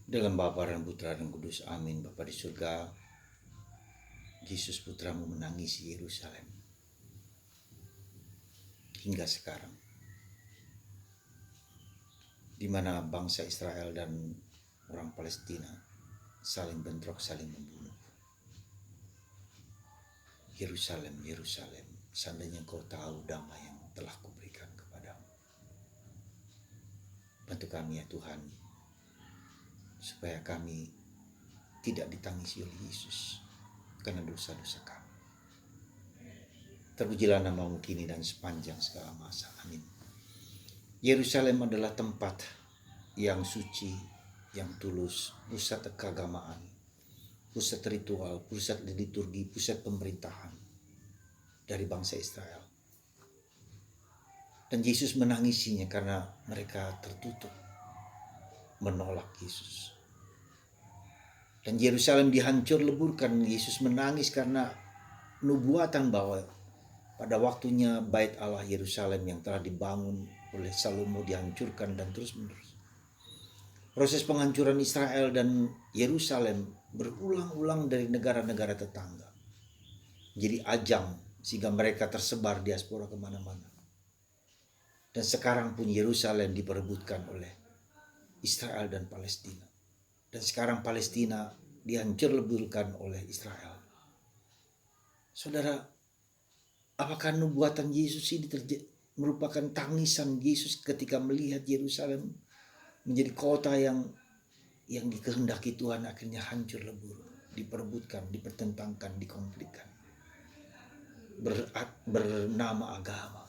Dalam Bapa dan Putra dan Kudus, amin. Bapa di surga, Yesus putramu menangisi Yerusalem hingga sekarang, di mana bangsa Israel dan orang Palestina saling bentrok, saling membunuh. Yerusalem, Yerusalem, seandainya kau tahu damai yang telah kuberikan kepadamu. Bantu kami ya Tuhan, supaya kami tidak ditangisi oleh Yesus karena dosa-dosa kami. Terpujilah namamu kini dan sepanjang segala masa. Amin. Yerusalem adalah tempat yang suci, yang tulus, pusat keagamaan, pusat ritual, pusat liturgi, pusat pemerintahan dari bangsa Israel. Dan Yesus menangisinya karena mereka tertutup menolak Yesus. Dan Yerusalem dihancur leburkan. Yesus menangis karena nubuatan bahwa pada waktunya bait Allah Yerusalem yang telah dibangun oleh Salomo dihancurkan dan terus menerus. Proses penghancuran Israel dan Yerusalem berulang-ulang dari negara-negara tetangga. Jadi ajang sehingga mereka tersebar diaspora kemana-mana. Dan sekarang pun Yerusalem diperebutkan oleh Israel dan Palestina. Dan sekarang Palestina dihancur leburkan oleh Israel. Saudara, apakah nubuatan Yesus ini merupakan tangisan Yesus ketika melihat Yerusalem menjadi kota yang dikehendaki Tuhan akhirnya hancur lebur, diperebutkan, dipertentangkan, dikonflikkan, bernama agama,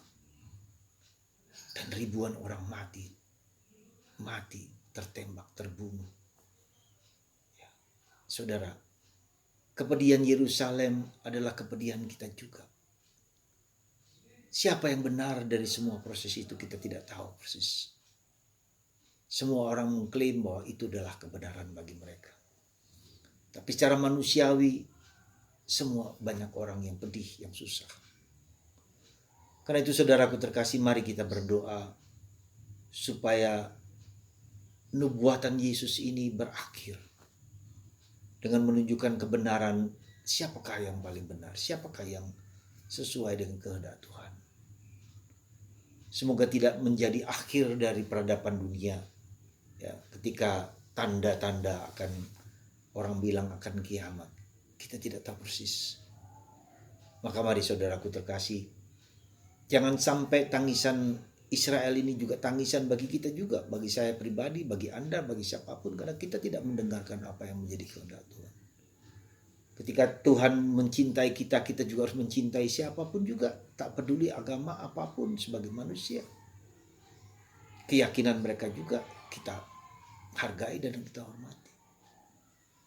dan ribuan orang mati, tertembak, terbunuh. Ya. Saudara, kepedihan Yerusalem adalah kepedihan kita juga. Siapa yang benar dari semua proses itu kita tidak tahu persis. Semua orang mengklaim bahwa itu adalah kebenaran bagi mereka. Tapi secara manusiawi, semua banyak orang yang pedih, yang susah. Karena itu saudaraku terkasih, mari kita berdoa supaya nubuatan Yesus ini berakhir dengan menunjukkan kebenaran siapakah yang paling benar, siapakah yang sesuai dengan kehendak Tuhan. Semoga tidak menjadi akhir dari peradaban dunia, ya, ketika tanda-tanda akan orang bilang akan kiamat, kita tidak tahu persis. Maka mari saudaraku terkasih, jangan sampai tangisan Israel ini juga tangisan bagi kita juga, bagi saya pribadi, bagi Anda, bagi siapapun, karena kita tidak mendengarkan apa yang menjadi kehendak Tuhan. Ketika Tuhan mencintai kita, kita juga harus mencintai siapapun juga, tak peduli agama apapun sebagai manusia. Keyakinan mereka juga kita hargai dan kita hormati.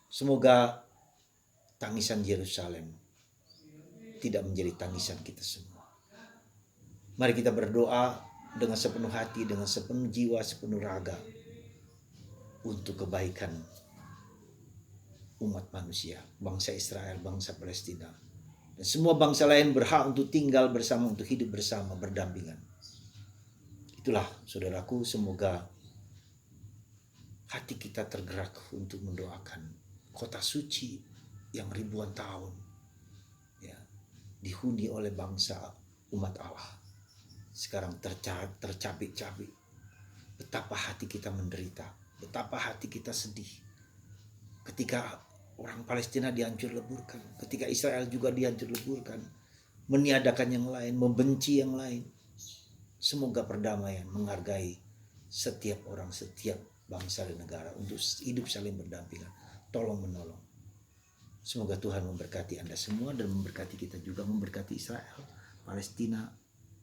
Semoga tangisan Yerusalem tidak menjadi tangisan kita semua. Mari kita berdoa dengan sepenuh hati, dengan sepenuh jiwa, sepenuh raga untuk kebaikan umat manusia, bangsa Israel, bangsa Palestina, dan semua bangsa lain berhak untuk tinggal bersama, untuk hidup bersama, berdampingan. Itulah saudaraku, semoga hati kita tergerak untuk mendoakan kota suci yang ribuan tahun ya dihuni oleh bangsa umat Allah. Sekarang tercabik-cabik. Betapa hati kita menderita, betapa hati kita sedih ketika orang Palestina dihancur leburkan, ketika Israel juga dihancur leburkan, meniadakan yang lain, membenci yang lain. Semoga perdamaian menghargai setiap orang, setiap bangsa dan negara untuk hidup saling berdampingan, tolong menolong. Semoga Tuhan memberkati Anda semua dan memberkati kita juga, memberkati Israel, Palestina,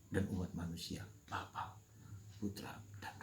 dan umat manusia, Bapa, Putra, dan